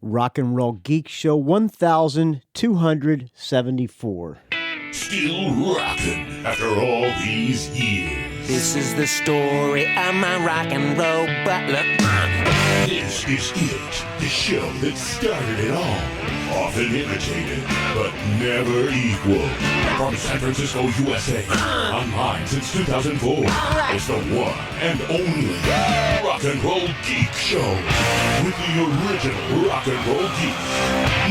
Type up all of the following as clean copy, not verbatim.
Rock and Roll Geek Show 1274. Still rocking after all these years. This is the story of my rock and roll butler. This is it, the show that started it all. Often imitated, but never equal. From San Francisco, USA. Online since 2004. It's the one and only Rock and Roll Geek Show. With the original Rock and Roll Geek,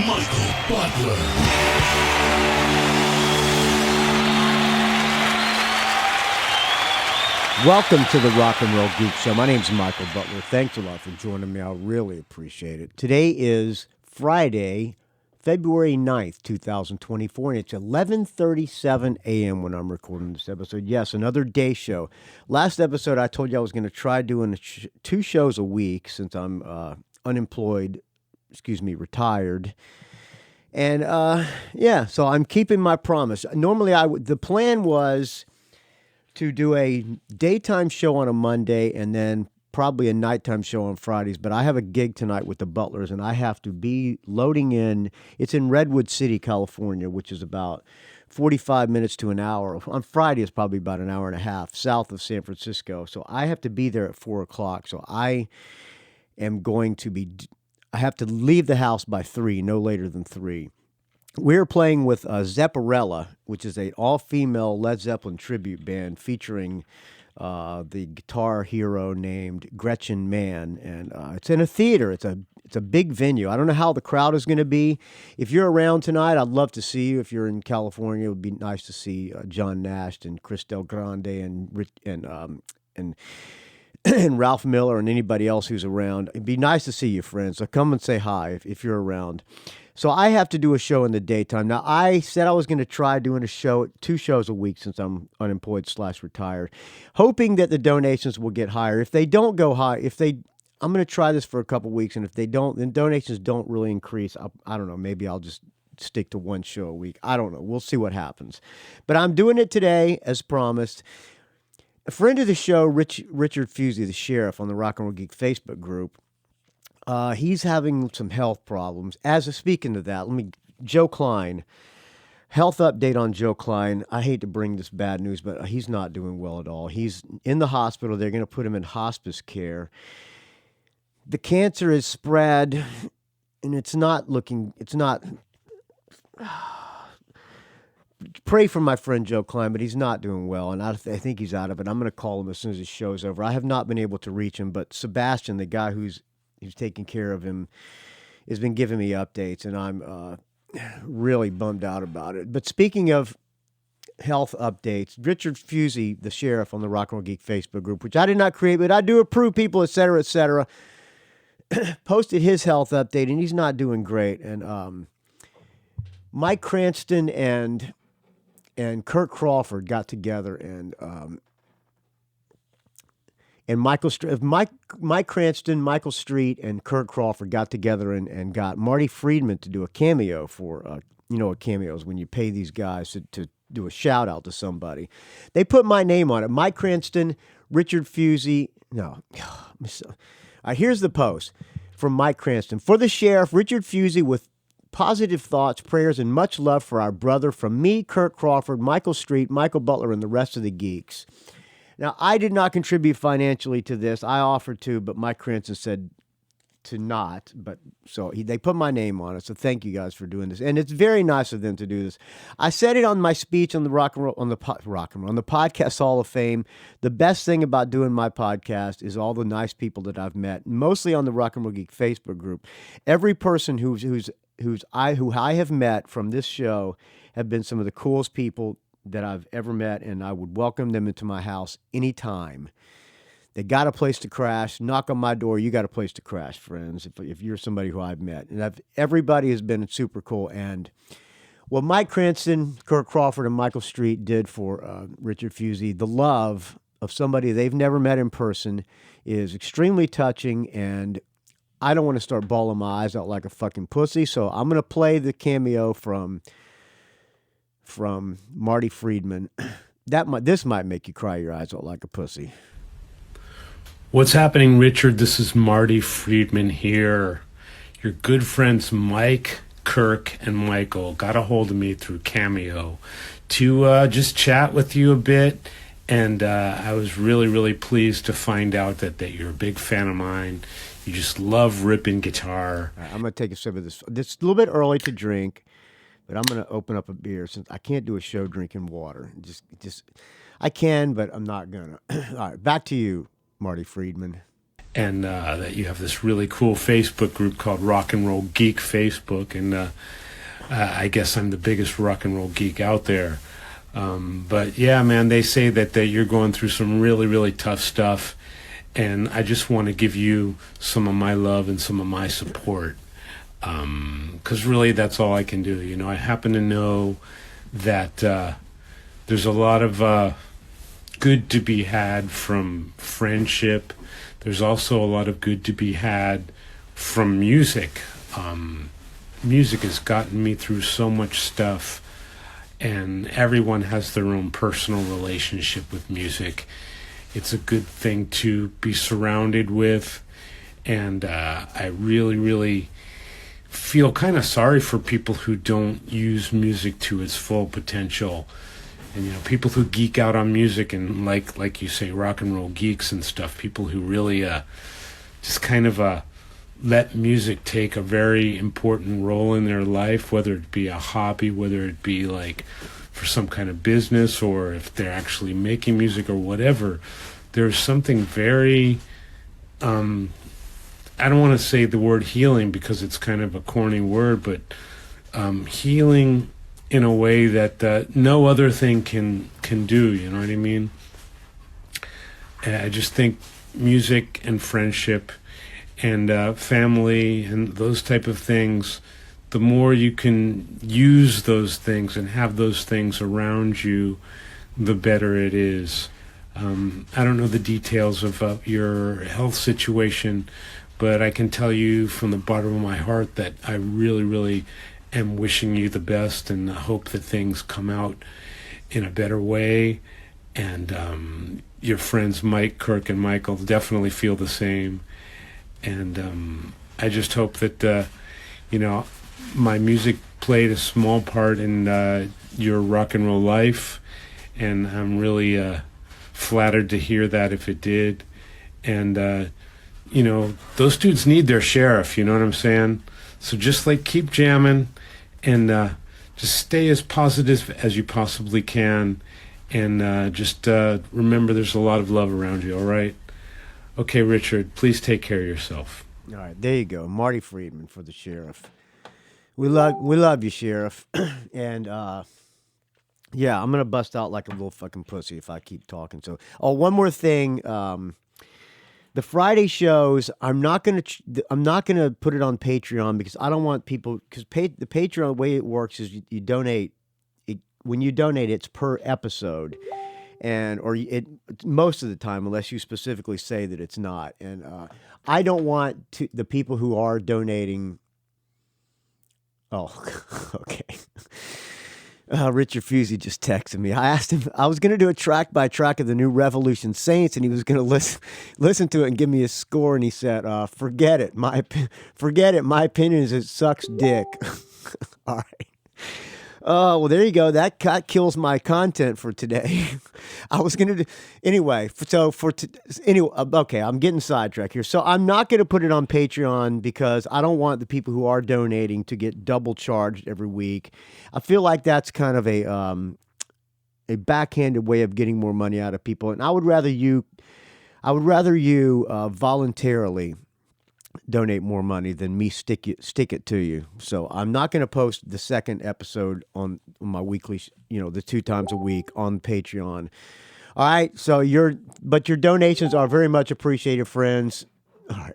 Michael Butler. Welcome to the Rock and Roll Geek Show. My name's Michael Butler. Thanks a lot for joining me. I really appreciate it. Today is Friday, February 9th, 2024, and it's 11:37 a.m. when I'm recording this episode. Yes, another day show. Last episode, I told you I was going to try doing two shows a week since I'm retired. And, so I'm keeping my promise. Normally, the plan was to do a daytime show on a Monday and then probably a nighttime show on Fridays, but I have a gig tonight with the Butlers, and I have to be loading in. It's in Redwood City, California, which is about 45 minutes to an hour. On Friday, it's probably about an hour and a half south of San Francisco, so I have to be there at 4 o'clock, so I have to leave the house by 3, no later than 3. We're playing with Zepparella, which is an all-female Led Zeppelin tribute band featuring the guitar hero named Gretchen Mann, and it's in a theater. It's a big venue. I don't know how the crowd is going to be. If you're around tonight, I'd love to see you. If you're in California, it would be nice to see John Nash and Chris Del Grande and Ralph Miller and anybody else who's around. It'd be nice to see you, friends. So come and say hi if you're around. So I have to do a show in the daytime. Now, I said I was going to try doing two shows a week since I'm unemployed/retired, hoping that the donations will get higher. If they don't go high, I'm going to try this for a couple weeks, and if they don't, then donations don't really increase. I don't know. Maybe I'll just stick to one show a week. I don't know. We'll see what happens. But I'm doing it today, as promised. A friend of the show, Richard Fusey, the sheriff on the Rock and Roll Geek Facebook group, he's having some health problems. Speaking of that, Joe Klein, health update on Joe Klein. I hate to bring this bad news, but he's not doing well at all. He's in the hospital. They're going to put him in hospice care. The cancer is spread, and it's not. Pray for my friend Joe Klein, but he's not doing well, and I think he's out of it. I'm going to call him as soon as his show's over. I have not been able to reach him, but Sebastian, the guy who's taking care of him, has been giving me updates, and I'm really bummed out about it. But speaking of health updates, Richard Fusey, the sheriff on the Rock and Roll Geek Facebook group, which I did not create, but I do approve people, etc., posted his health update, and he's not doing great. And Mike Cranston and Kirk Crawford got together, and Mike Cranston, Michael Street, and Kirk Crawford got together and got Marty Friedman to do a cameo for, a cameo is when you pay these guys to do a shout out to somebody. They put my name on it. Mike Cranston, Richard Fusey. No. Here's the post from Mike Cranston. For the sheriff, Richard Fusey, with positive thoughts, prayers, and much love for our brother from me, Kirk Crawford, Michael Street, Michael Butler, and the rest of the geeks. Now, I did not contribute financially to this. I offered to, but Mike Cranston said to not. But so they put my name on it. So thank you guys for doing this, and it's very nice of them to do this. I said it on my speech on the on the Podcast Hall of Fame. The best thing about doing my podcast is all the nice people that I've met, mostly on the Rock and Roll Geek Facebook group. Every person who I have met from this show have been some of the coolest people that I've ever met, and I would welcome them into my house anytime. They got a place to crash. Knock on my door. You got a place to crash, friends, if you're somebody who I've met. And everybody has been super cool. And what Mike Cranston, Kirk Crawford, and Michael Street did for Richard Fusey, the love of somebody they've never met in person, is extremely touching, and I don't want to start bawling my eyes out like a fucking pussy, so I'm going to play the cameo from Marty Friedman. This might make you cry your eyes out like a pussy. What's happening, Richard? This is Marty Friedman here. your good friends Mike, Kirk, and Michael got a hold of me through Cameo to just chat with you a bit. And I was really, really pleased to find out that you're a big fan of mine. You just love ripping guitar. All right, I'm going to take a sip of this. It's a little bit early to drink, but I'm going to open up a beer since I can't do a show drinking water. Just I can, but I'm not going to. All right, back to you, Marty Friedman. And that you have this really cool Facebook group called Rock and Roll Geek Facebook. And I guess I'm the biggest rock and roll geek out there. But yeah, man, they say that you're going through some really, really tough stuff. And I just want to give you some of my love and some of my support. Because really that's all I can do. You know, I happen to know that there's a lot of good to be had from friendship. There's also a lot of good to be had from music. Music has gotten me through so much stuff. And everyone has their own personal relationship with music. It's a good thing to be surrounded with. And I really, really feel kind of sorry for people who don't use music to its full potential. And, you know, people who geek out on music and like you say, rock and roll geeks and stuff, people who really just kind of let music take a very important role in their life, whether it be a hobby, whether it be like for some kind of business, or if they're actually making music or whatever. There's something very, I don't want to say the word healing because it's kind of a corny word, but healing in a way that no other thing can do, you know what I mean? And I just think music and friendship and family and those type of things, the more you can use those things and have those things around you, the better it is. I don't know the details of your health situation, but I can tell you from the bottom of my heart that I really, really am wishing you the best, and I hope that things come out in a better way. And your friends Mike, Kirk, and Michael definitely feel the same. And I just hope that, you know, my music played a small part in your rock and roll life. And I'm really flattered to hear that if it did. And, you know, those dudes need their sheriff, you know what I'm saying? So just like keep jamming and just stay as positive as you possibly can. And just remember there's a lot of love around you, all right? Okay, Richard, please take care of yourself. All right, there you go. Marty Friedman for the sheriff. We love you, Sheriff. And yeah, I'm gonna bust out like a little fucking pussy if I keep talking. So, one more thing. The Friday shows, I'm not gonna put it on Patreon because I don't want people, because the Patreon, the way it works is you donate. When you donate, it's per episode. Most of the time, unless you specifically say that it's not. And I don't want the people who are donating. Oh, okay. Richard Fusey just texted me. I asked him, I was going to do a track by track of the new Revolution Saints, and he was going to listen to it and give me a score. And he said, forget it. Forget it. My opinion is it sucks dick. All right. Oh, well, there you go. That kills my content for today. I was going to do, anyway. Okay, I'm getting sidetracked here. So I'm not going to put it on Patreon because I don't want the people who are donating to get double charged every week. I feel like that's kind of a backhanded way of getting more money out of people. And I would rather you voluntarily donate more money than me stick it to you. So I'm not going to post the second episode on my weekly, the 2 times a week on Patreon. All right. So your donations are very much appreciated, friends. All right.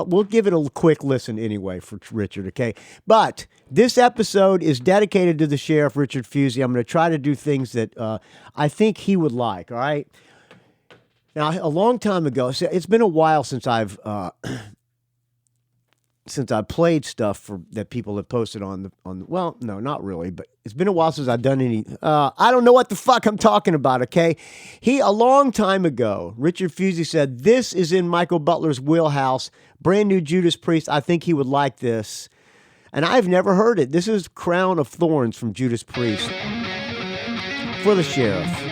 We'll give it a quick listen anyway for Richard. Okay. But this episode is dedicated to the Sheriff, Richard Fusey. I'm going to try to do things that I think he would like. All right. Now, a long time ago, it's been a while since I've since I played stuff that people have posted on well, no, not really, but it's been a while since I've done any. I don't know what the fuck I'm talking about. Okay, a long time ago, Richard Fusey said this is in Michael Butler's wheelhouse. Brand new Judas Priest. I think he would like this, and I've never heard it. This is Crown of Thorns from Judas Priest for the Sheriff.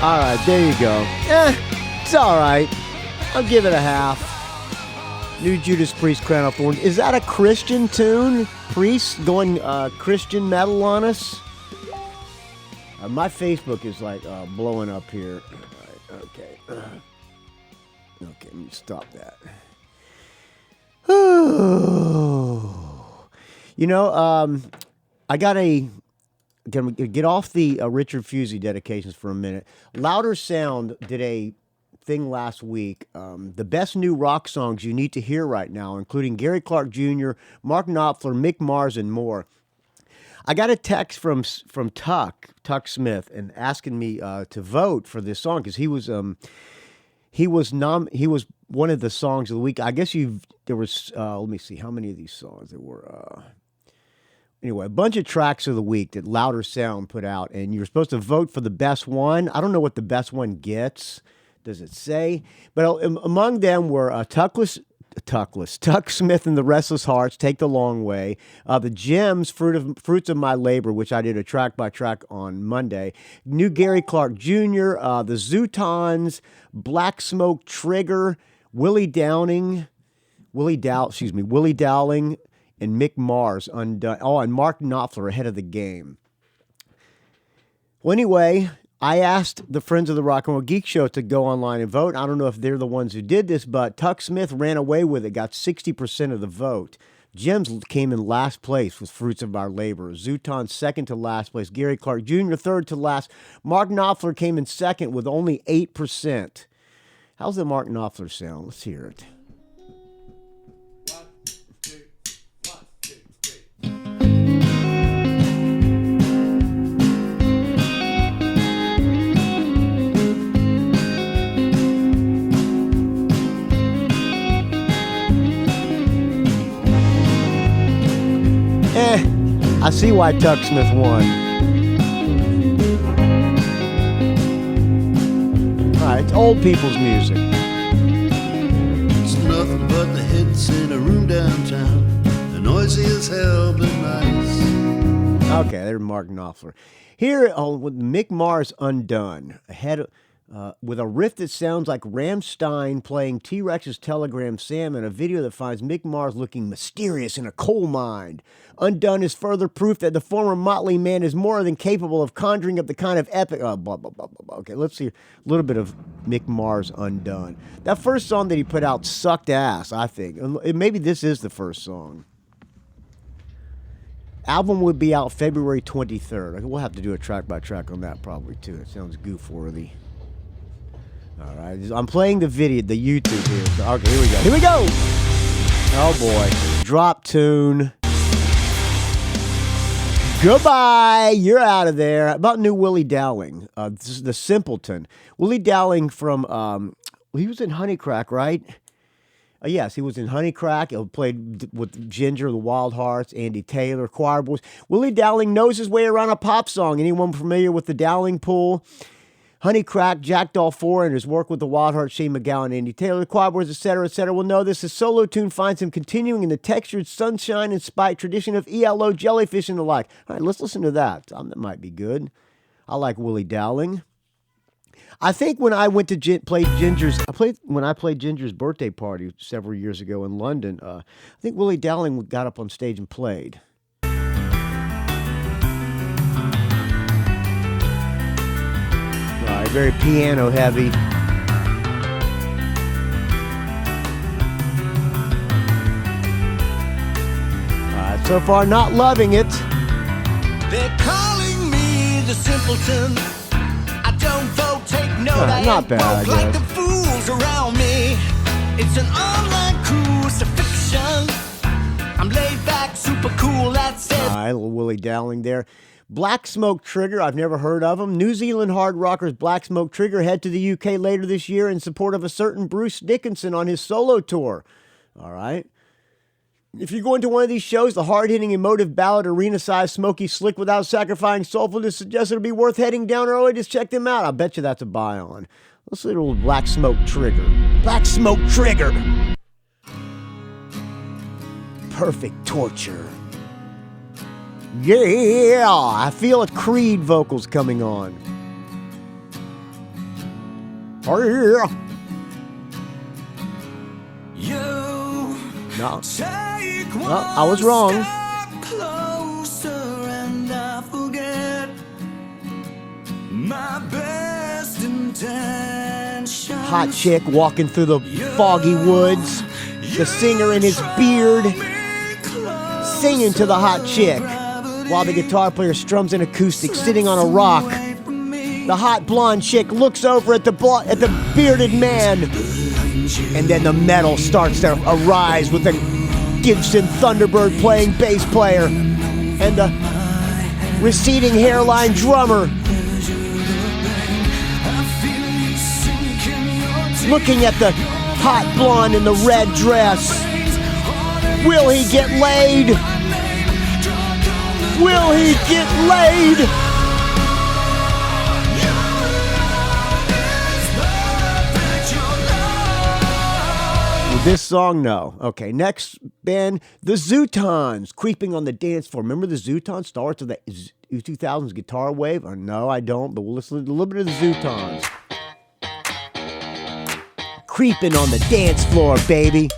All right, there you go. It's all right. I'll give it a half. New Judas Priest, Crown of Thorns. Is that a Christian tune? Priest going Christian metal on us? My Facebook is like blowing up here. All right, okay. Okay, let me stop that. You know, I got gonna get off the Richard Fusey dedications for a minute. Louder Sound did a thing last week. The best new rock songs you need to hear right now, including Gary Clark Jr., Mark Knopfler, Mick Mars, and more. I got a text from Tuck Smith, and asking me to vote for this song because he was one of the songs of the week. I guess there was let me see how many of these songs there were. Anyway, a bunch of tracks of the week that Louder Sound put out, and you're supposed to vote for the best one. I don't know what the best one gets. Does it say? But among them were Tuck Smith and the Restless Hearts, Take the Long Way. The Gems, Fruits of My Labor, which I did a track by track on Monday. New Gary Clark Jr., the Zootons, Black Smoke Trigger, Willie Dowling, and Mick Mars, Undone. Oh, and Mark Knopfler, Ahead of the Game. Well, anyway, I asked the Friends of the Rock and Roll Geek Show to go online and vote. I don't know if they're the ones who did this, but Tuck Smith ran away with it, got 60% of the vote. Gems came in last place with Fruits of Our Labor. Zooton second to last place. Gary Clark Jr. third to last. Mark Knopfler came in second with only 8%. How's the Mark Knopfler sound? Let's hear it. I see why Tuck Smith won. All right, it's old people's music. It's nothing but the hits in a room downtown. The noisy as hell, but nice. Okay, there's Mark Knopfler. Here, with Mick Mars, Undone. With a riff that sounds like Rammstein playing T-Rex's Telegram Sam in a video that finds Mick Mars looking mysterious in a coal mine. Undone is further proof that the former Motley Man is more than capable of conjuring up the kind of epic... blah, blah, blah, blah, blah. Okay, let's see a little bit of Mick Mars, Undone. That first song that he put out sucked ass, I think. Maybe this is the first song. Album would be out February 23rd. We'll have to do a track by track on that probably, too. It sounds goof-worthy. All right, I'm playing the video, the YouTube here. So, okay, here we go. Here we go. Oh boy, drop tune. Goodbye. You're out of there. About new Willie Dowling. This is the Simpleton. Willie Dowling from. He was in Honeycrack, right? Yes, he was in Honeycrack. He played with Ginger, the Wild Hearts, Andy Taylor, Choir Boys. Willie Dowling knows his way around a pop song. Anyone familiar with the Dowling Pool? Honeycrack, Jackdaw 4, and his work with the Wild Hearts, Shane McGowan, Andy Taylor, the Choir Boys, etc., will know this. His solo tune finds him continuing in the textured sunshine and spite tradition of ELO, Jellyfish, and the like. All right, let's listen to that. That might be good. I like Willie Dowling. I think when I went to play Ginger's birthday party several years ago in London, I think Willie Dowling got up on stage and played. Very piano heavy. So far, not loving it. They're calling me the simpleton. I don't vote, take note. Not bad, I guess. Like the fools around me. It's an online crucifixion. I'm laid back, super cool, that's it. All right, little Willie Dowling there. Black Smoke Trigger, I've never heard of them. New Zealand hard rockers Black Smoke Trigger head to the UK later this year in support of a certain Bruce Dickinson on his solo tour. All right. If you're going to one of these shows, the hard-hitting, emotive ballad, arena-sized, smoky, slick, without sacrificing soulfulness suggests it'll be worth heading down early to check them out. I bet you that's a buy on. Let's little Black Smoke Trigger. Black Smoke Trigger. Perfect torture. Yeah, I feel a Creed vocals coming on. Oh, yeah. You No. take Well, I was wrong. one step closer and I forget my best intentions. Hot chick walking through the foggy woods. The singer in his beard singing to the hot chick while the guitar player strums an acoustic sitting on a rock. The hot blonde chick looks over at the bearded man, and then the metal starts to arise with the Gibson Thunderbird playing bass player and the receding hairline drummer looking at the hot blonde in the red dress. Will he get laid? Will he get laid? This song, no. Okay, next band, the Zootons, creeping on the dance floor. Remember the Zootons? Starts of the 2000s guitar wave? No, I don't, but we'll listen to a little bit of the Zootons. Creeping on the dance floor, baby.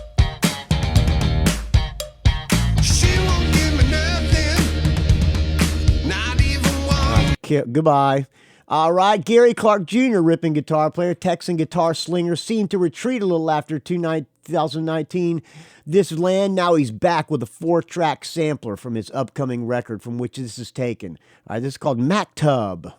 She won't give me nothing, not even one. Goodbye. All right, Gary Clark Jr., ripping guitar player, Texan guitar slinger, seen to retreat a little after 2019. This land, now he's back with a 4-track sampler from his upcoming record from which this is taken. All right, this is called Maktub.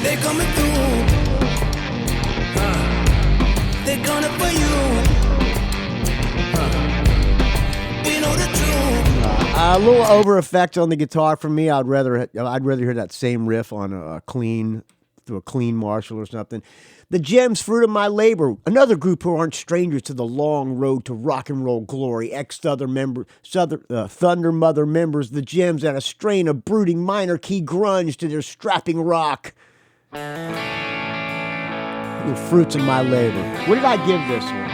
They're coming through. They're gonna for you. We know the truth. A little over effect on the guitar for me. I'd rather hear that same riff on a clean Marshall or something. The Gems, Fruit of My Labor, another group who aren't strangers to the long road to rock and roll glory. Thunder Mother members, the Gems, add a strain of brooding minor key grunge to their strapping rock. The Fruits of My Labor. What did I give this one?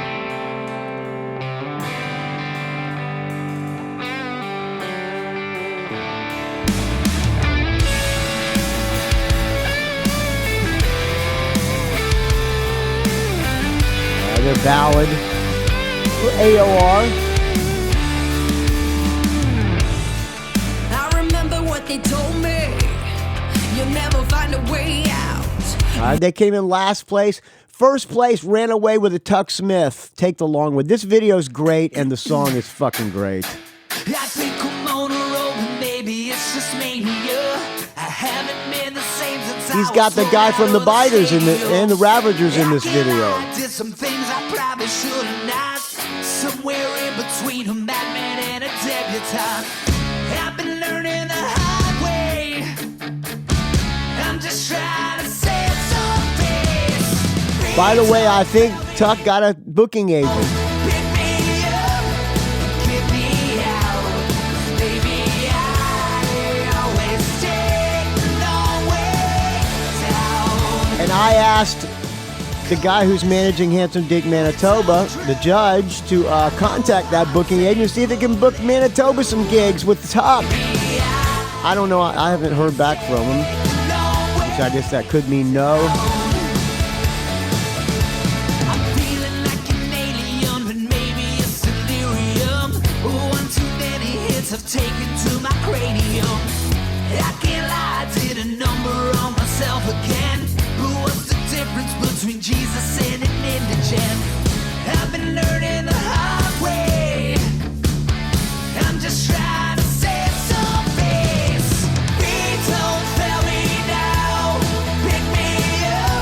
Their ballad, AOR. I remember what they told me. You'll never find a way out. They came in last place. First place, Ran Away with a Tuck Smith. Take the long one. This video is great, and the song is fucking great. I think I'm on a roll, but maybe it's just mania. I haven't been the same since He's got the guy from the Biters and the Ravagers in this video. I did some things I probably should have not. Somewhere in between a madman and a debutante. I've been learning the hard way. I'm just trying to save some face. By the way, I think Tuck got a booking agent. Pick me up, get me out. Baby, I always take the long way down. And I asked the guy who's managing Handsome Dick Manitoba, the judge, to contact that booking agent, see if they can book Manitoba some gigs with Tuck. I don't know. I haven't heard back from him, which I guess that could mean no. I'm feeling like an alien, but maybe it's delirium. One too many hits have taken to my cranium. I can't lie, did a number on myself again. But what's the difference between Jesus and an indigent? I've been learning the hard way. I'm just trying to save some face. Please don't fail me now. Pick me up.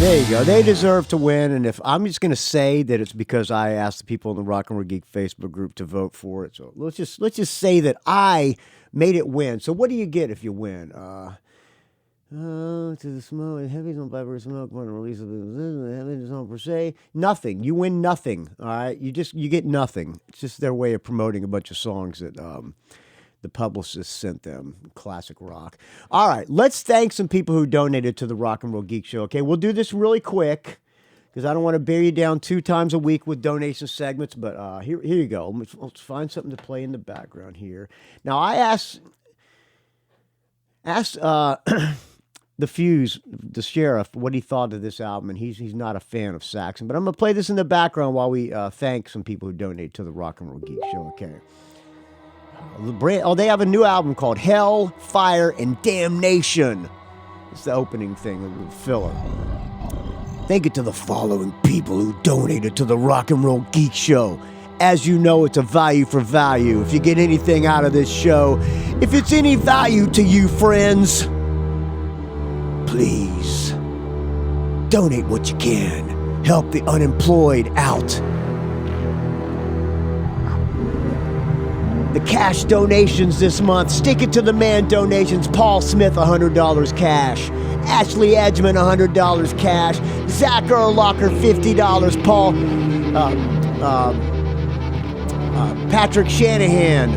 there you go. They deserve to win, and if I'm just going to say that it's because I asked the people in the Rock and Roll Geek Facebook group to vote for it. So let's just say that I made it win. So what do you get if you win? To the smoke, heavy on Bible smoke, want to release of the heavy on per se. Nothing. You win nothing. All right. You get nothing. It's just their way of promoting a bunch of songs that the publicist sent them. Classic rock. All right. Let's thank some people who donated to the Rock and Roll Geek Show. Okay. We'll do this really quick because I don't want to bear you down 2 times a week with donation segments. But here you go. Let's find something to play in the background here. Now I asked the Fuse, the sheriff, what he thought of this album, and he's not a fan of Saxon. But I'm going to play this in the background while we thank some people who donate to the Rock and Roll Geek Show, okay? They have a new album called Hell, Fire, and Damnation. It's the opening thing, the filler. Thank you to the following people who donated to the Rock and Roll Geek Show. As you know, it's a value for value. If you get anything out of this show, if it's any value to you, friends, please donate what you can. Help the unemployed out. The cash donations this month. Stick it to the man donations. Paul Smith, $100 cash. Ashley Edgemon, $100 cash. Zach Urlocker, $50. Paul, Patrick Shanahan.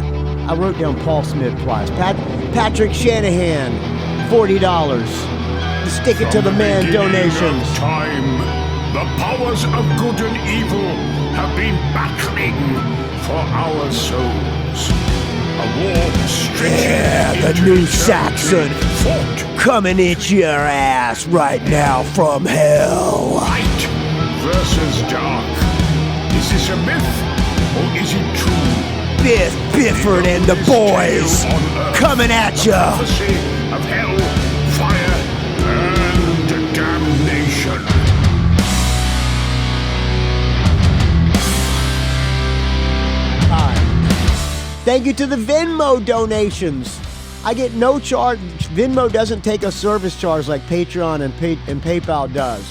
I wrote down Paul Smith twice. Patrick Shanahan, $40. Stick it to the man donations. Time, the powers of good and evil have been battling for our souls. A war stretching the into new eternity Saxon fought. coming at your ass right now from hell. Light versus dark. Is this a myth or is it true? Biff, Bifford, and the boys coming at ya. Prophecy of hell, fire, and damnation. Thank you to the Venmo donations. I get no charge. Venmo doesn't take a service charge like Patreon and PayPal does.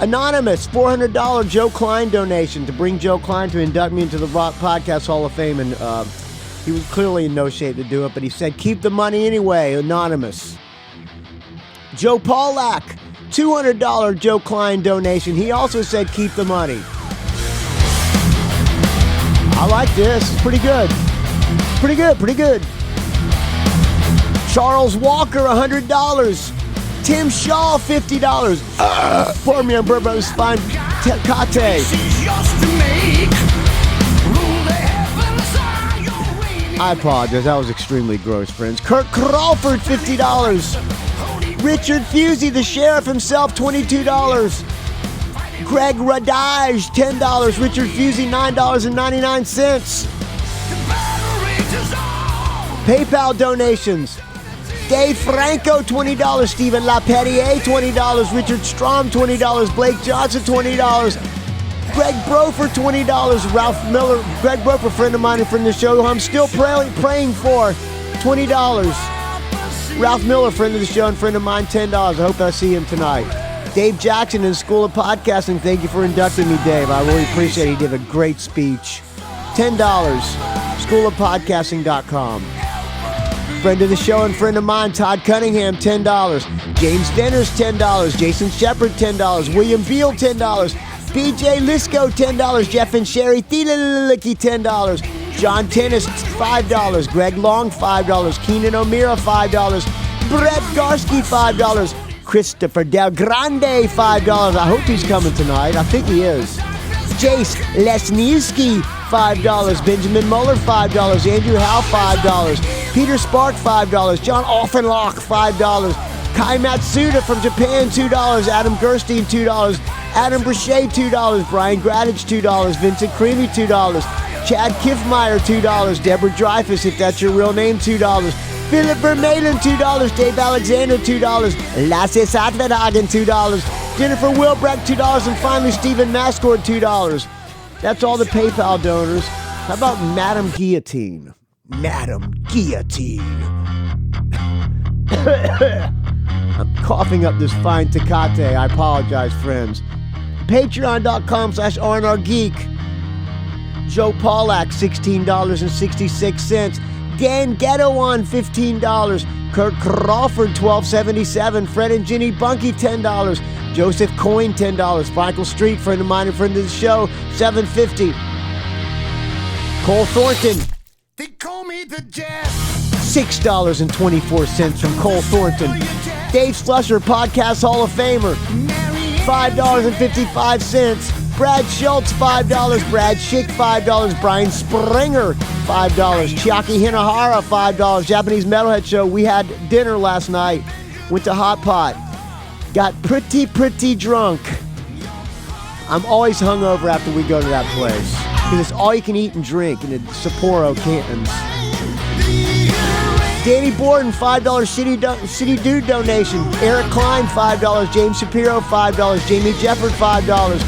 Anonymous, $400 Joe Klein donation to bring Joe Klein to induct me into the Rock Podcast Hall of Fame. And he was clearly in no shape to do it, but he said, keep the money anyway, Anonymous. Joe Pawlak, $200 Joe Klein donation. He also said, keep the money. I like this. It's pretty good. Pretty good. Charles Walker, $100. Tim Shaw, $50. Pour me on Burbo Spine Kate. I apologize. That was extremely gross, friends. Kirk Crawford, $50. Richard Fusey, the sheriff himself, $22. Greg Radage, $10. Richard Fusey, $9.99. PayPal donations. Dave Franco, $20. Stephen LaPerriere, $20. Richard Strom, $20. Blake Johnson, $20. Greg Brofer, $20. Ralph Miller, Greg Brofer, friend of mine and friend of the show, who I'm still praying for, $20. Ralph Miller, friend of the show and friend of mine, $10. I hope I see him tonight. Dave Jackson in School of Podcasting, thank you for inducting me, Dave. I really appreciate it. He did a great speech. $10. Schoolofpodcasting.com. Friend of the show and friend of mine, Todd Cunningham, $10. James Venners, $10. Jason Shepard, $10. William Beal, $10. BJ Lisco, $10. Jeff and Sherry Thieliki, $10. John Tennis, $5. Greg Long, $5. Keenan O'Meara, $5. Brett Garsky, $5. Christopher Del Grande, $5. I hope he's coming tonight. I think he is. Jace Lesniewski, $5. Benjamin Muller, $5. Andrew Howe, $5. Peter Spark, $5. John Offenloch, $5. Kai Matsuda from Japan, $2. Adam Gerstein, $2. Adam Brachet, $2. Brian Gradage, $2. Vincent Creamy, $2. Chad Kiffmeyer, $2. Deborah Dreyfus, if that's your real name, $2. Philip Vermeulen, $2. Dave Alexander, $2. Lasse Satverhagen, $2. Jennifer Wilbrecht, $2. And finally, Stephen Mascord, $2. That's all the PayPal donors. How about Madame Guillotine? Madame Guillotine. I'm coughing up this fine Tecate. I apologize, friends. Patreon.com/RNRGeek. Joe Pawlak, $16.66. Dan Gerawan, $15. Kirk Crawford, $12.77. Fred and Ginny Bunke, $10. Joseph Coyne, $10. Michael Street, friend of mine and friend of the show, $7.50. Cole Thornton, They call me the Jazz. $6.24 from Cole Thornton. Dave Slusher, Podcast Hall of Famer, $5.55. Brad Schultz, $5. Brad Shick, $5. Brian Springer, $5. Chiaki Hinohara, $5. Japanese Metalhead Show. We had dinner last night. Went to Hot Pot. Got pretty drunk. I'm always hungover after we go to that place. Because it's all you can eat and drink in the Sapporo cantons. Danny Borden, $5 City Dude donation. Erik Klein, $5. James Shapiro, $5. Jamie Jefford, $5.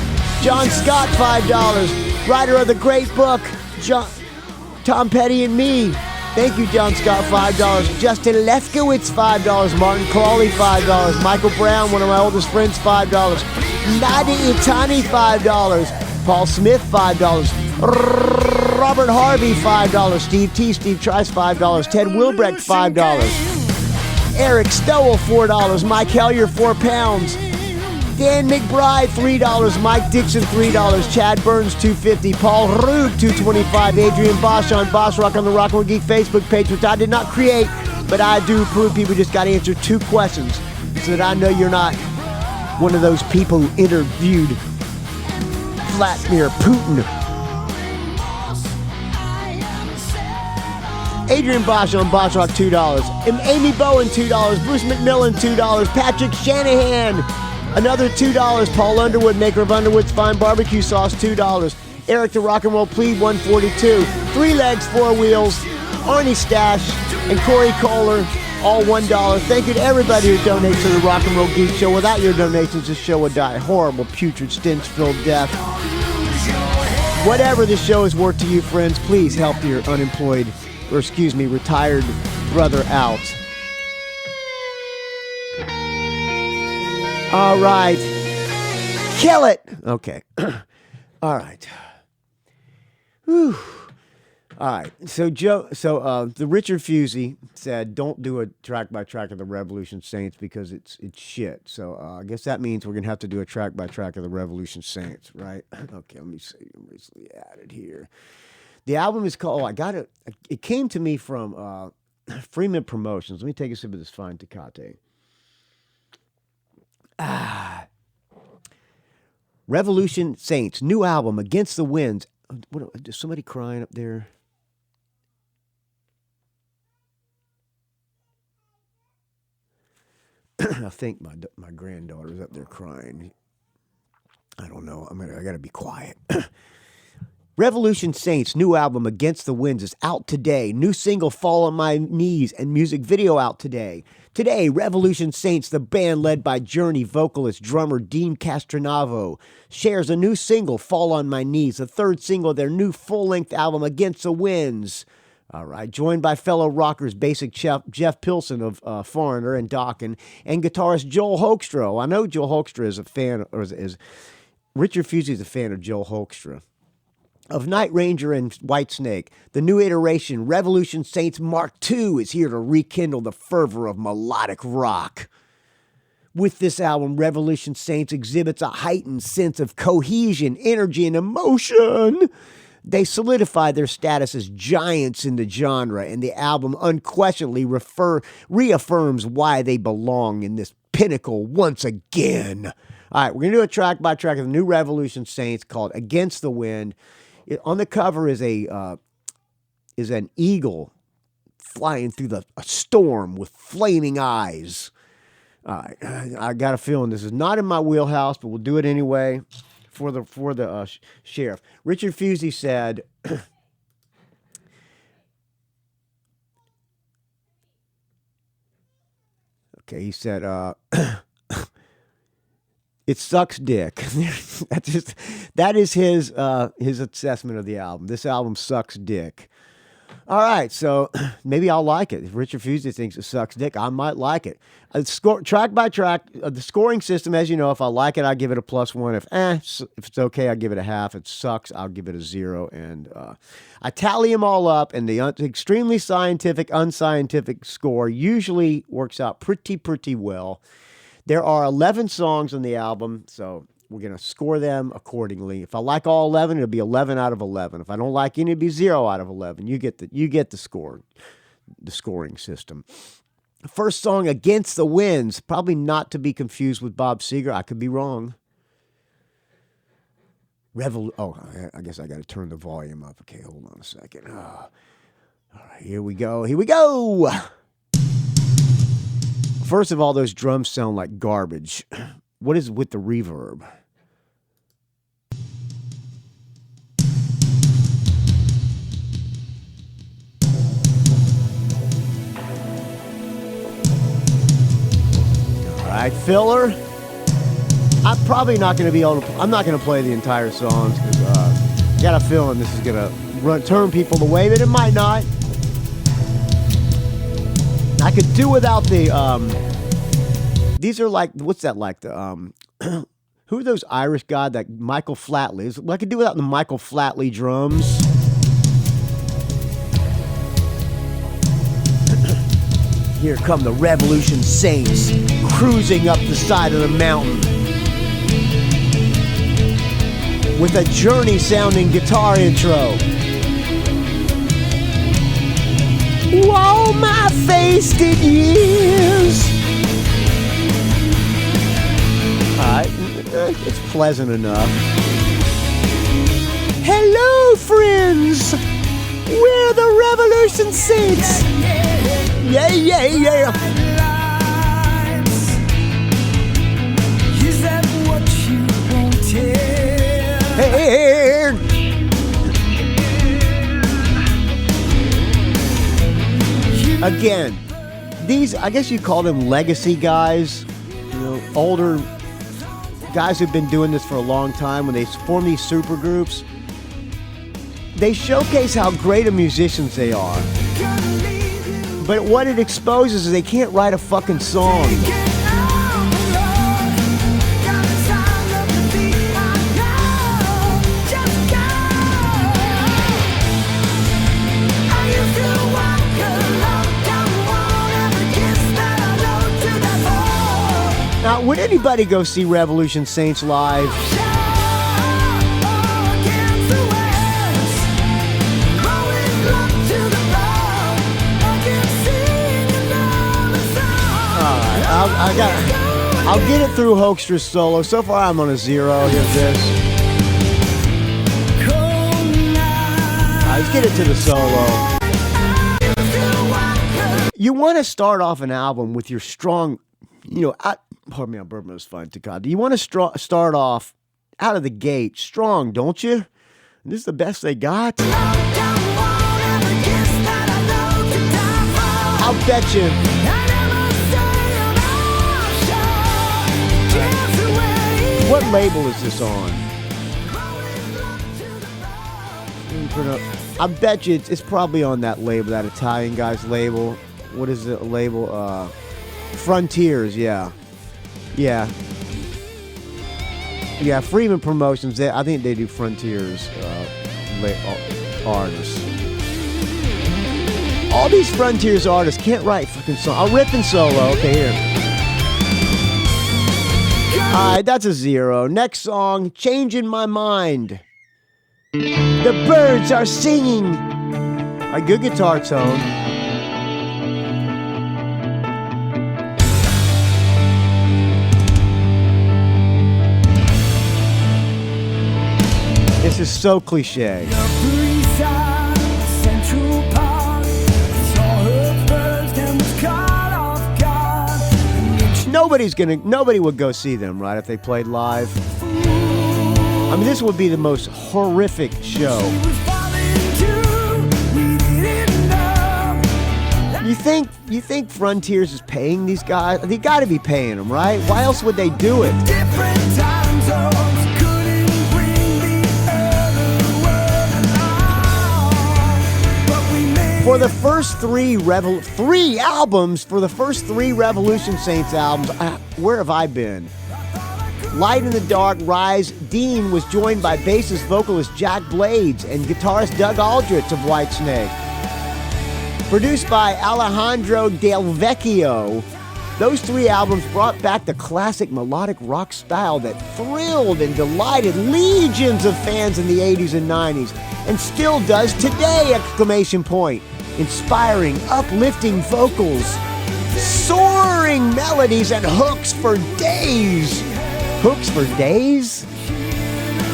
John Scott, $5. Writer of the great book, Tom Petty and Me. Thank you, John Scott, $5. Justin Lefkowitz, $5. Martin Clawley, $5. Michael Brown, one of my oldest friends, $5. Nadi Itani, $5. Paul Smith, $5. Robert Harvey, $5. Steve Trice, $5. Ted Wilbrecht, $5. Eric Stowell, $4. Mike Hellier, £4. Dan McBride, $3. Mike Dixon, $3. Chad Burns, $2.50. Paul Rube, $2.25. Adrian Bosch on Boss Rock on the Rock and Roll Geek Facebook page, which I did not create, but I do approve. People just got to answer 2 questions so that I know you're not one of those people who interviewed Vladimir Putin. Adrian Bosch on Boss Rock, $2. Amy Bowen, $2. Bruce McMillan, $2. Patrick Shanahan, another $2. Paul Underwood, maker of Underwood's Fine Barbecue Sauce, $2. Eric the Rock and Roll Plebe, $142. 3 Legs, 4 Wheels, Arnie Stash, and Corey Kohler, all $1. Thank you to everybody who donates to the Rock and Roll Geek Show. Without your donations, this show would die a horrible, putrid, stench-filled death. Whatever this show is worth to you, friends, please help your retired brother out. All right. Kill it. Okay. All right. Whew. All right. So the Richard Fusey said, don't do a track by track of the Revolution Saints because it's shit. So I guess that means we're going to have to do a track by track of the Revolution Saints, right? Okay, let me see. I'm recently added here. The album is called, it came to me from Freeman Promotions. Let me take a sip of this fine Tecate. Revolution Saints, new album, Against the Winds. Is somebody crying up there? I think my granddaughter is up there crying. I don't know. I got to be quiet. Revolution Saints' new album, Against the Winds, is out today. New single, Fall on My Knees, and music video out today. Today, Revolution Saints, the band led by Journey vocalist, drummer Dean Castronavo, shares a new single, Fall on My Knees, the 3rd single of their new full-length album, Against the Winds. All right, joined by fellow rockers, Basic Jeff Pilson of Foreigner and Dokken, and guitarist Joel Hoekstra. I know Joel Hoekstra is a fan, Richard Fusey is a fan of Joel Hoekstra. Of Night Ranger and Whitesnake, the new iteration, Revolution Saints Mark II, is here to rekindle the fervor of melodic rock. With this album, Revolution Saints exhibits a heightened sense of cohesion, energy, and emotion. They solidify their status as giants in the genre, and the album unquestionably reaffirms why they belong in this pinnacle once again. All right, we're going to do a track by track of the new Revolution Saints called Against the Wind. On the cover is an eagle flying through a storm with flaming eyes. I got a feeling this is not in my wheelhouse, but we'll do it anyway for the sheriff. Richard Fusey said, okay, he said, it sucks dick. That is his assessment of the album. This album sucks dick. All right, so maybe I'll like it. If Richard Fusey thinks it sucks dick, I might like it. Track by track, the scoring system, as you know, if I like it, I give it a +1. If it's okay, I give it a half. If it sucks, I'll give it a 0. And I tally them all up, and the extremely scientific, unscientific score usually works out pretty well. There are 11 songs on the album, so we're going to score them accordingly. If I like all 11, it'll be 11 out of 11. If I don't like any, it'll be 0 out of 11. You get the score, the scoring system. First song, Against the Winds, probably not to be confused with Bob Seger. I could be wrong. I guess I got to turn the volume up. Okay, hold on a second. All right, here we go. First of all, those drums sound like garbage. What is with the reverb? All right, filler. I'm probably not going to be able to. I'm not going to play the entire songs because I got a feeling this is going to turn people away, but it might not. I could do without the. These are like, what's that like? The who are those Irish guy? That Michael Flatley. I could do without the Michael Flatley drums. Here come the Revolution Saints cruising up the side of the mountain with a Journey-sounding guitar intro. Whoa, my wasted years. It's pleasant enough. Hello, friends. We're the Revolution Saints. Yeah. Is that what you wanted? Hey. Again, these, I guess you call them legacy guys, older guys who've been doing this for a long time. When they form these super groups, they showcase how great of musicians they are. But what it exposes is they can't write a fucking song. Now, would anybody go see Revolution Saints live? I'll get it through Hoekstra's solo. So far, I'm on a 0. Here's this. Let's get it to the solo. You want to start off an album with your strong, pardon me, I'm burping this fine to God. You want to start off out of the gate strong, don't you? And this is the best they got. I'll bet you. What label is this on? I bet you it's probably on that label, that Italian guy's label. What is the label? Frontiers, yeah. Freeman Promotions. I think they do Frontiers artists. All these Frontiers artists can't write fucking songs. I'll rip and solo. Okay, here. Alright, that's a 0. Next song, Changing My Mind. The birds are singing. A good guitar tone. This is so cliche. Nobody would go see them, right, if they played live. I mean, this would be the most horrific show. You think Frontiers is paying these guys? They got to be paying them, right? Why else would they do it? But we For the first three albums, for the first three Revolution Saints albums, where have I been? Light in the Dark, Rise, Dean was joined by bassist vocalist Jack Blades and guitarist Doug Aldrich of Whitesnake. Produced by Alejandro Del Vecchio, those three albums brought back the classic melodic rock style that thrilled and delighted legions of fans in the 80s and 90s, and still does today! Exclamation point. Inspiring, uplifting vocals, soaring melodies, and hooks for days. Hooks for days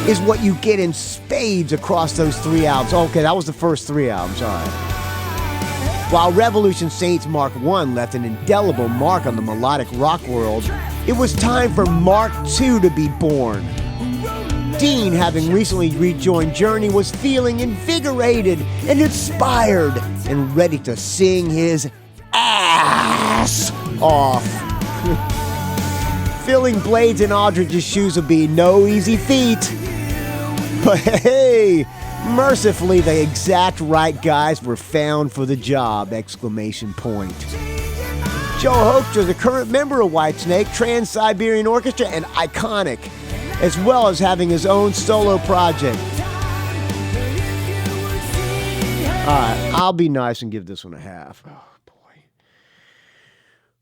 is what you get in spades across those three albums. Okay, that was the first three albums, all right. While Revolution Saints Mark I left an indelible mark on the melodic rock world, it was time for Mark II to be born. Dean, having recently rejoined Journey, was feeling invigorated and inspired and ready to sing his ass off. Filling Blades and Aldrich's shoes would be no easy feat. But hey, mercifully, the exact right guys were found for the job! Exclamation point. Joe Hoekstra, the current member of Whitesnake, Trans-Siberian Orchestra, and Iconic, as well as having his own solo project. Alright, I'll be nice and give this one a half. Oh boy.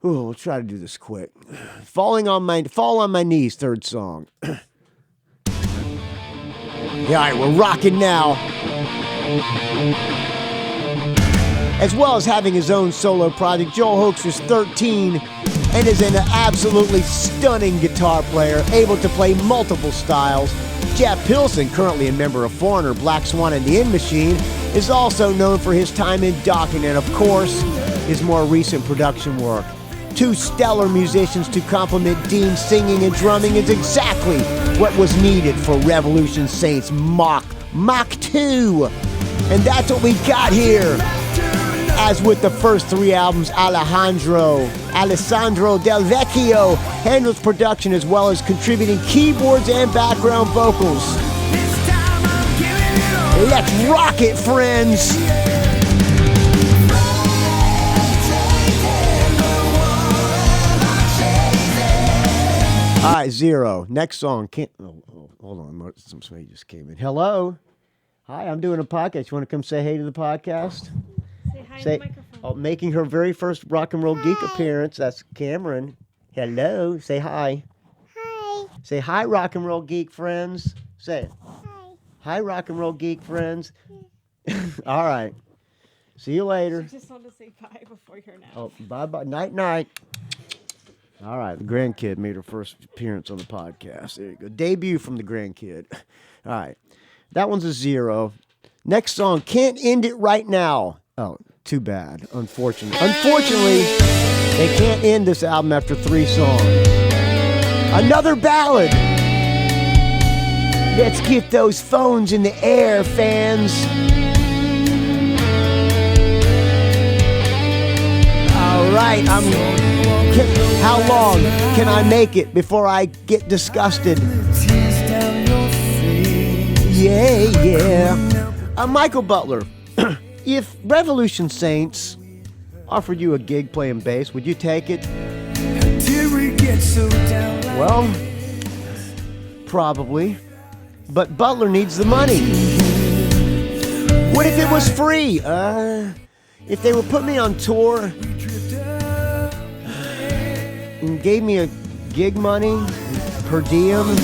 Ooh, we'll try to do this quick. Fall on My Knees, third song. Yeah, alright, we're rocking now. As well as having his own solo project, Joel Hoekstra's 13 and is an absolutely stunning guitar player, able to play multiple styles. Jeff Pilson, currently a member of Foreigner, Black Swan, and the In Machine, is also known for his time in Dokken and, of course, his more recent production work. Two stellar musicians to complement Dean's singing and drumming is exactly what was needed for Revolution Saints Mach 2. And that's what we got here. As with the first three albums, Alessandro Del Vecchio handles production as well as contributing keyboards and background vocals. Let's rock it, friends! All right, 0. Next song. Hold on. Somebody just came in. Hello. Hi, I'm doing a podcast. You want to come say hey to the podcast? Say hi to the microphone. Making her very first Rock and Roll Geek appearance. That's Cameron. Hello. Say hi. Hi. Say hi, Rock and Roll Geek friends. Say it. Hi. Hi, Rock and Roll Geek friends. All right. See you later. I just want to say bye before your nap. Oh, bye-bye. Night-night. All right, the grandkid made her first appearance on the podcast. There you go. Debut from the grandkid. All right. That one's a 0. Next song, Can't End It Right Now. Oh, too bad. Unfortunately, they can't end this album after 3 songs. Another ballad. Let's get those phones in the air, fans. All right, how long can I make it before I get disgusted? Yeah. Michael Butler, if Revolution Saints offered you a gig playing bass, would you take it? Well, probably. But Butler needs the money. What if it was free? If they would put me on tour and gave me a gig money per diem.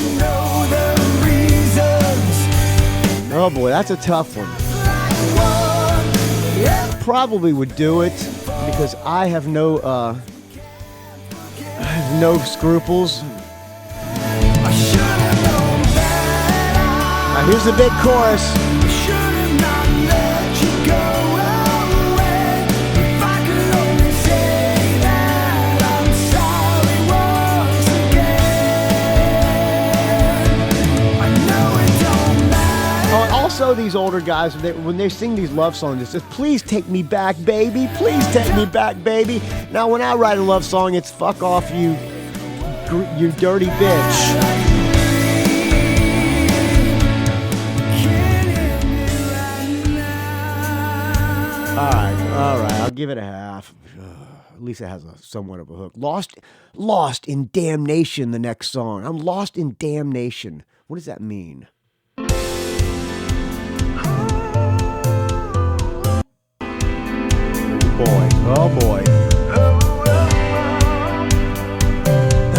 Oh boy, that's a tough one. Probably would do it because I have no scruples. Now here's the big chorus. Also, these older guys, when they sing these love songs, it says, please take me back, baby. Please take me back, baby. Now, when I write a love song, it's fuck off, you dirty bitch. All right. All right, I'll give it a half. At least it has a somewhat of a hook. Lost in Damnation, the next song. I'm lost in damnation. What does that mean? Boy, oh boy.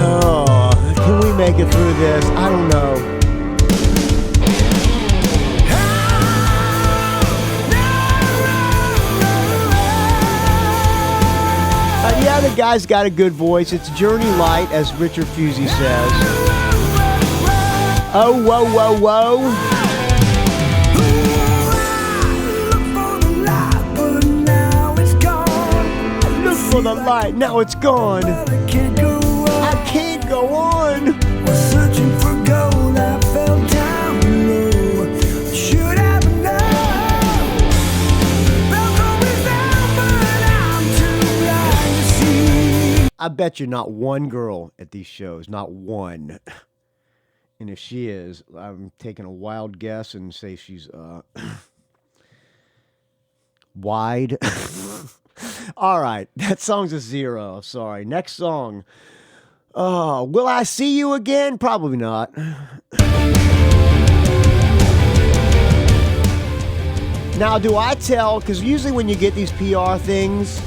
Oh, can we make it through this? I don't know. Yeah, the guy's got a good voice. It's Journey Light, as Richard Fusey says. Oh, whoa, whoa, whoa. Look for the light, now it's gone. I can't go on. Was searching for gold, I fell down low. Should have known. I bet you're not one girl at these shows, not one. And if she is, I'm taking a wild guess and say she's wide. All right, that song's a 0. Sorry. Next song. Oh, Will I See You Again? Probably not. Now, do I tell, because usually when you get these PR things,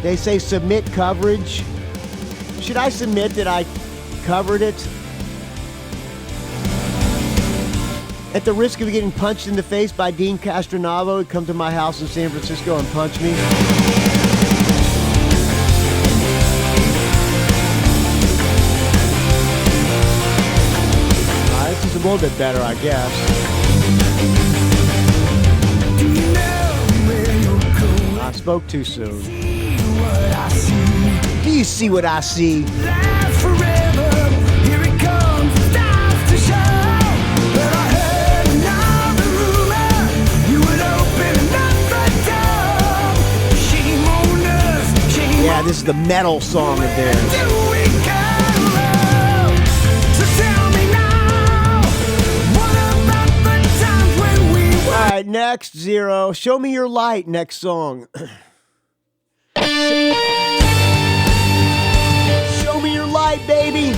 they say submit coverage. Should I submit that I covered it? At the risk of getting punched in the face by Dean Castronavo, he'd come to my house in San Francisco and punch me. This is a little bit better, I guess. I spoke too soon. Do you see what I see? Last forever, here it comes, starts to show. But I heard another rumor, you would open another door. Shame on us, shame Yeah, this is the metal song of theirs. do we go? So tell me now, what about the times when we were? All right, next, 0. Show Me Your Light, next song. Show me your light, baby.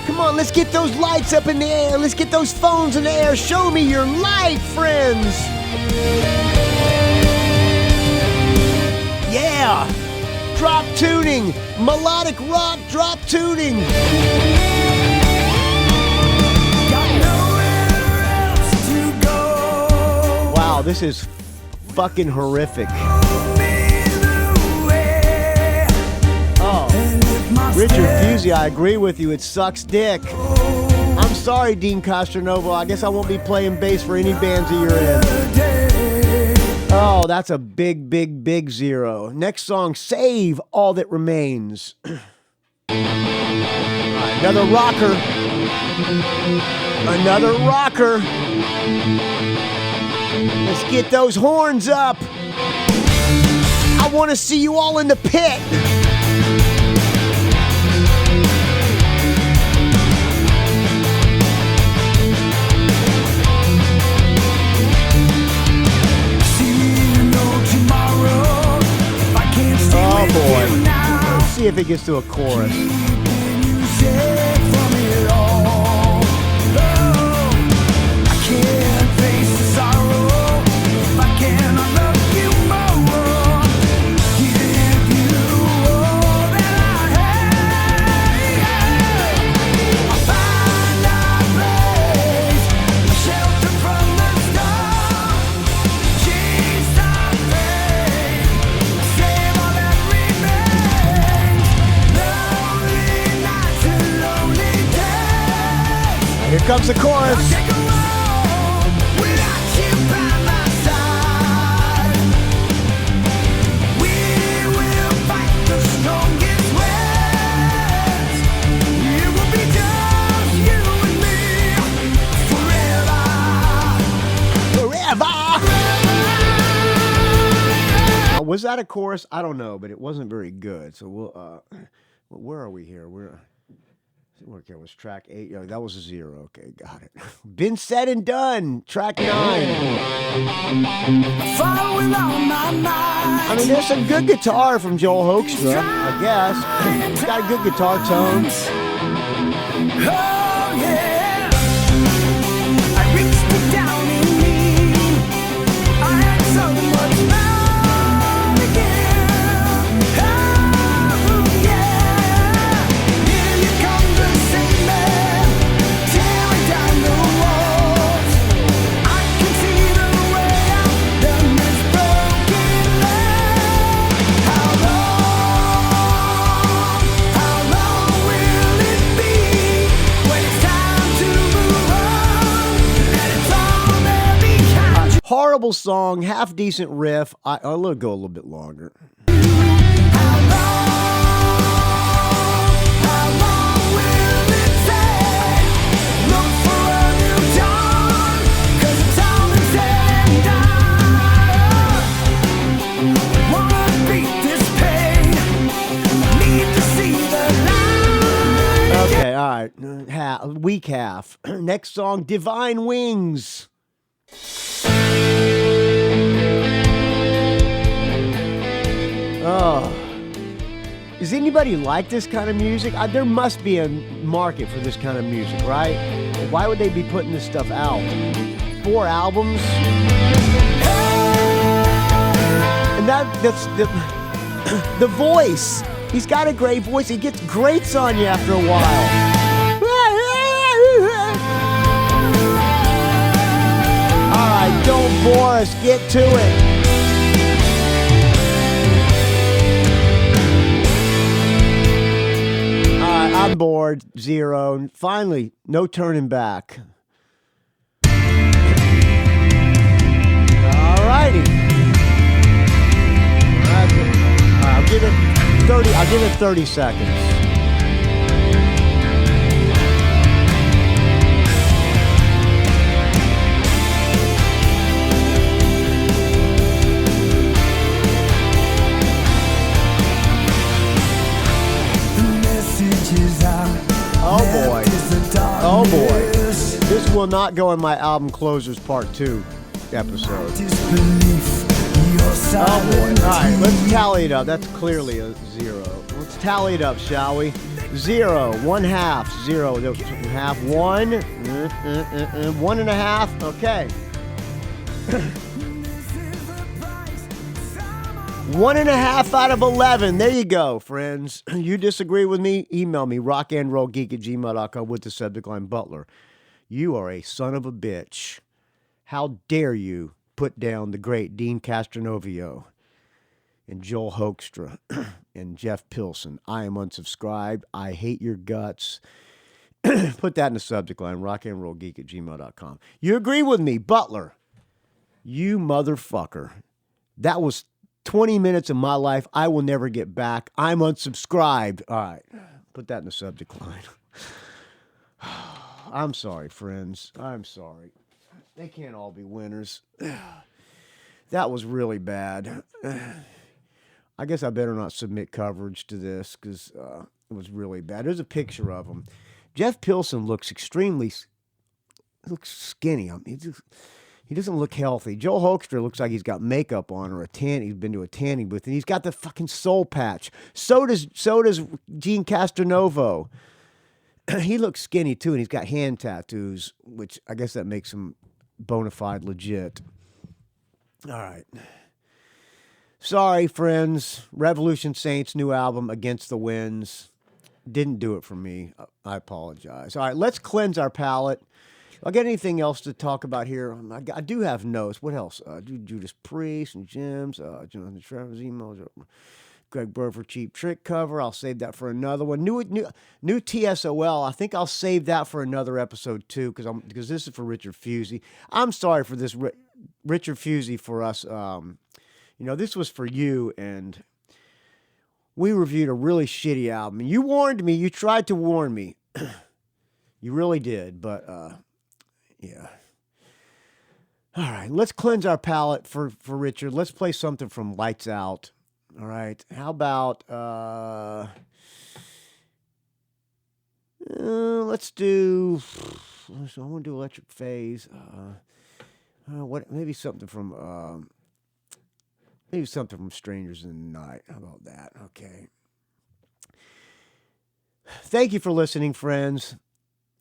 Come on, let's get those lights up in the air. Let's get those phones in the air. Show me your light, friends. Yeah. Drop tuning. Melodic rock drop tuning. Got nowhere else to go. Wow, this is fucking horrific. Oh, Richard Fusey, I agree with you. It sucks dick. I'm sorry, Dean Castronovo. I guess I won't be playing bass for any bands that you're in. Oh, that's a big, big, big 0. Next song, Save All That Remains. All right, another rocker. Another rocker. Let's get those horns up. I want to see you all in the pit. Oh boy. Let's see if it gets to a chorus. Here comes the chorus. Was that a chorus? I don't know, but it wasn't very good. So we'll. Where are we here? We're Work here was track 8. Oh, that was a 0. Okay, got it. Been said and done. Track 9. I mean, there's some good guitar from Joel Hoekstra, I guess. He's got a good guitar tone. Oh yeah, I reached it down in me. I had so much love to give. Oh yeah, here you come the same man, tearing down the walls. I can see the way out of this broken land. How long will it be when it's time to move on? Let it all there behind you. Horrible song, half decent riff. I'll let it go a little bit longer. How long will it take? Look for a new dawn, 'cause the time is dead and I wanna beat this pain. Need to see the light. Okay, all right. Weak half. Next song, Divine Wings. Oh. Does anybody like this kind of music? There must be a market for this kind of music, right? Why would they be putting this stuff out? 4 albums? And that's the voice. He's got a great voice. He gets grates on you after a while. All right, don't bore us. Get to it. All right, I'm bored. 0. And finally, no turning back. All righty. That's it. All right, I'll give it 30 seconds. Oh boy. Oh boy. This will not go in my album closers part 2 episode. Oh boy. Alright, let's tally it up. That's clearly a 0. Let's tally it up, shall we? 0, 1/2, 0, half, 1, 1.5, okay. 1.5 out of 11. There you go, friends. You disagree with me? Email me, rockandrollgeek@gmail.com with the subject line Butler. You are a son of a bitch. How dare you put down the great Dean Castronovio and Joel Hoekstra and Jeff Pilson. I am unsubscribed. I hate your guts. Put that in the subject line, rockandrollgeek@gmail.com. You agree with me, Butler? You motherfucker. That was 20 minutes of my life I will never get back. I'm unsubscribed. All right. Put that in the subject line. I'm sorry, friends. I'm sorry. They can't all be winners. That was really bad. I guess I better not submit coverage to this because it was really bad. There's a picture of him. Jeff Pilson looks skinny. I mean, he doesn't look healthy. Joel Hoekstra looks like he's got makeup on or he's been to a tanning booth, and he's got the fucking soul patch. So does Gene Castronovo. He looks skinny too, and he's got hand tattoos, which I guess that makes him bona fide legit. All right. Sorry, friends. Revolution Saints new album, Against the Winds. Didn't do it for me. I apologize. All right, let's cleanse our palate. I'll get anything else to talk about here. I do have notes. What else? Judas Priest and Gems. Jonathan Trevor's emails. Greg Burford Cheap Trick cover. I'll save that for another one. New TSOL. I think I'll save that for another episode too, because this is for Richard Fusey. I'm sorry for this, Richard Fusey, for us. This was for you, and we reviewed a really shitty album. You warned me. You tried to warn me. You really did, but. Yeah. All right, let's cleanse our palate for Richard. Let's play something from Lights Out. All right. How about Let's do. So I want to do Electric Phase. What? Maybe something from. Maybe something from Strangers in the Night. How about that? Okay. Thank you for listening, friends.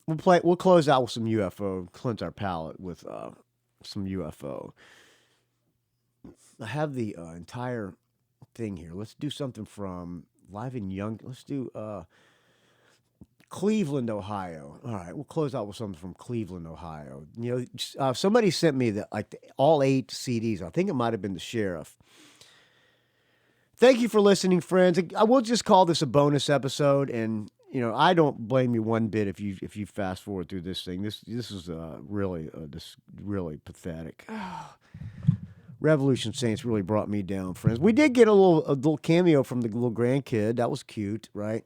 We'll close out with some UFO. Cleanse our palate with some UFO. I have the entire thing here. Let's do something from Live in Young. Let's do Cleveland, Ohio. All right, we'll close out with something from Cleveland, Ohio. You know, somebody sent me all 8 CDs. I think it might have been the sheriff. Thank you for listening, friends. I will just call this a bonus episode, and you know, I don't blame you one bit if you fast forward through this thing. This is really pathetic. Revolution Saints really brought me down, friends. We did get a little cameo from the little grandkid. That was cute, right?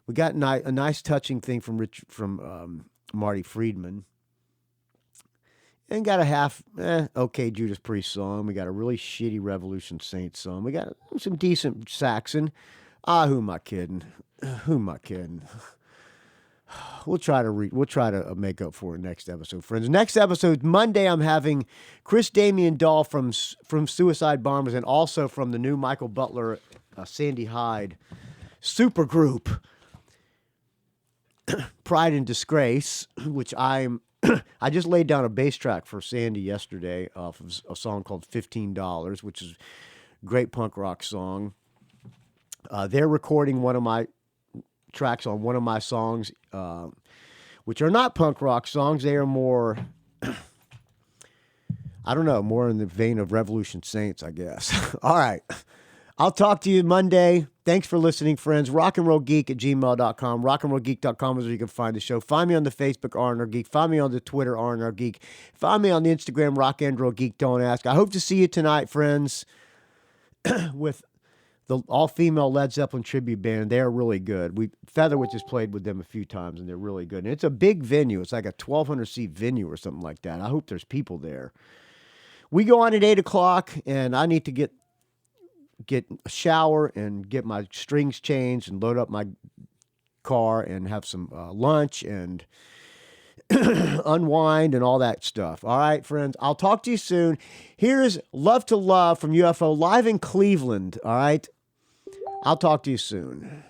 We got a nice touching thing from Marty Friedman. And got a half okay Judas Priest song. We got a really shitty Revolution Saints song. We got some decent Saxon. Who am I kidding? We'll try to make up for it next episode, friends. Next episode, Monday, I'm having Chris Damian Dahl from Suicide Bombers and also from the new Michael Butler, Sandy Hyde supergroup, Pride and Disgrace, which I just laid down a bass track for Sandy yesterday off of a song called $15, which is a great punk rock song. They're recording one of my tracks on one of my songs, which are not punk rock songs. They are more, I don't know, more in the vein of Revolution Saints, I guess. All right. I'll talk to you Monday. Thanks for listening, friends. rockandrollgeek@gmail.com. rockandrollgeek.com is where you can find the show. Find me on the Facebook, R&R Geek. Find me on the Twitter, R&R Geek. Find me on the Instagram, Rock and Roll Geek. Don't ask. I hope to see you tonight, friends, with the all-female Led Zeppelin tribute band. They're really good. Featherwitch has played with them a few times, and they're really good. And it's a big venue. It's like a 1,200-seat venue or something like that. I hope there's people there. We go on at 8 o'clock, and I need to get a shower and get my strings changed and load up my car and have some lunch and unwind and all that stuff. All right, friends, I'll talk to you soon. Here's Love to Love from UFO live in Cleveland. All right, I'll talk to you soon.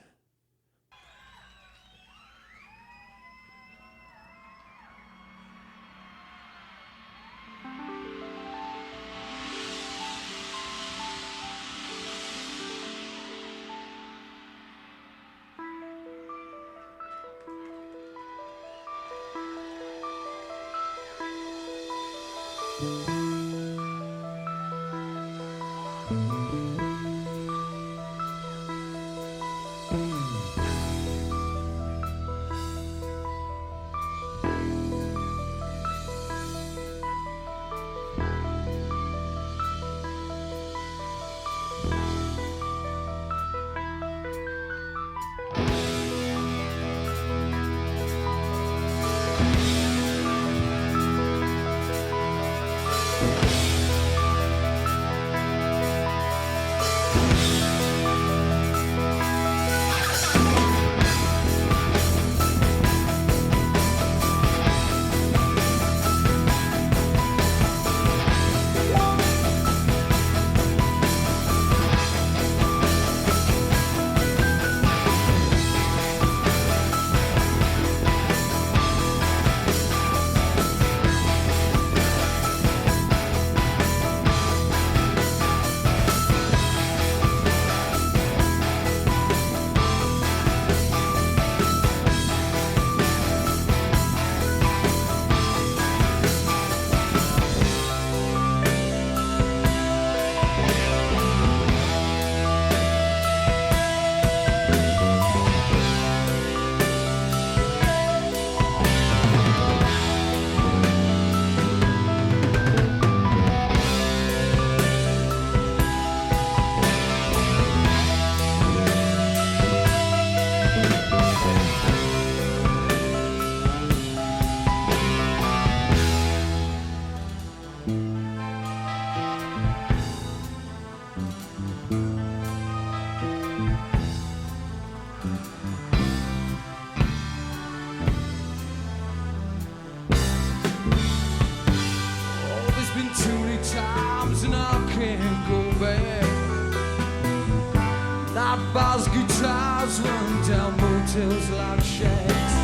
tires run down motels like shacks.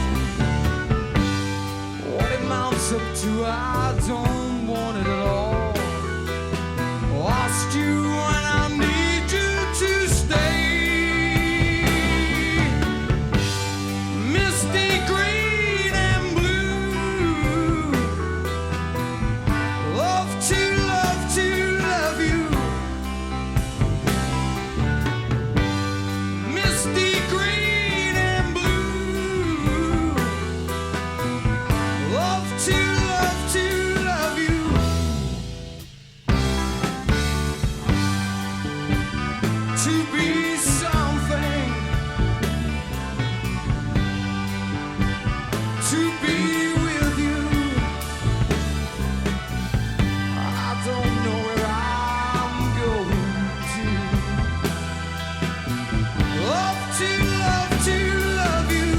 What it mounts up to, I don't want it at all. Lost you when I need you to stay. Misty green and blue. Love to love you. Misty green and blue. Love to love you. To be something, to be with you. I don't know where I'm going to. Love to love you.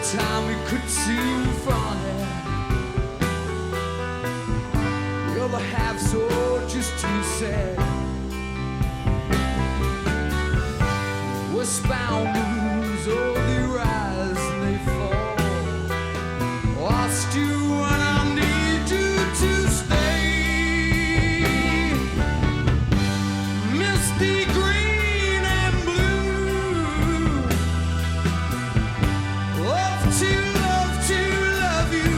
Time we could seem funny. The other half's all just too sad. We're bound to lose, oh, they rise and they fall. Lost you and I need you to stay. Misty green and blue. Love to love you.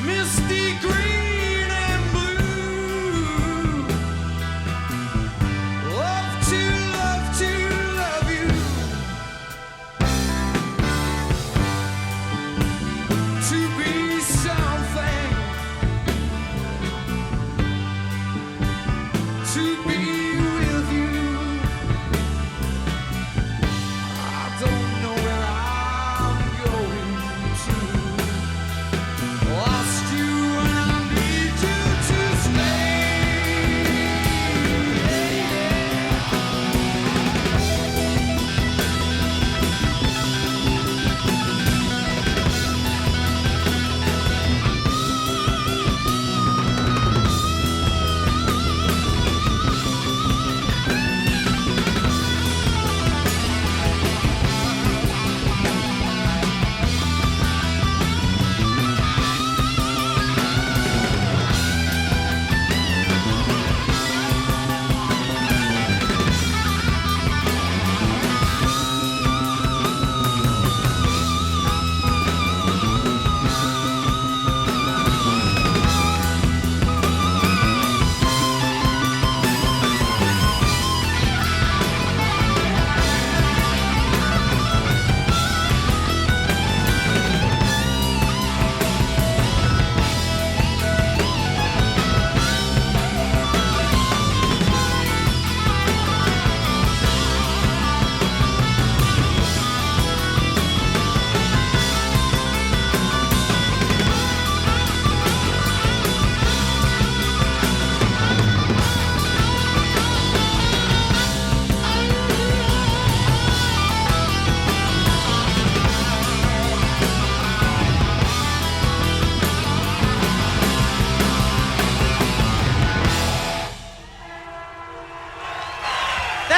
Misty green and blue. Love to love you. To be something. To be with you. I don't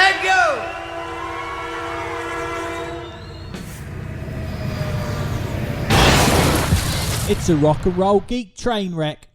Let go! It's a rock and roll geek train wreck.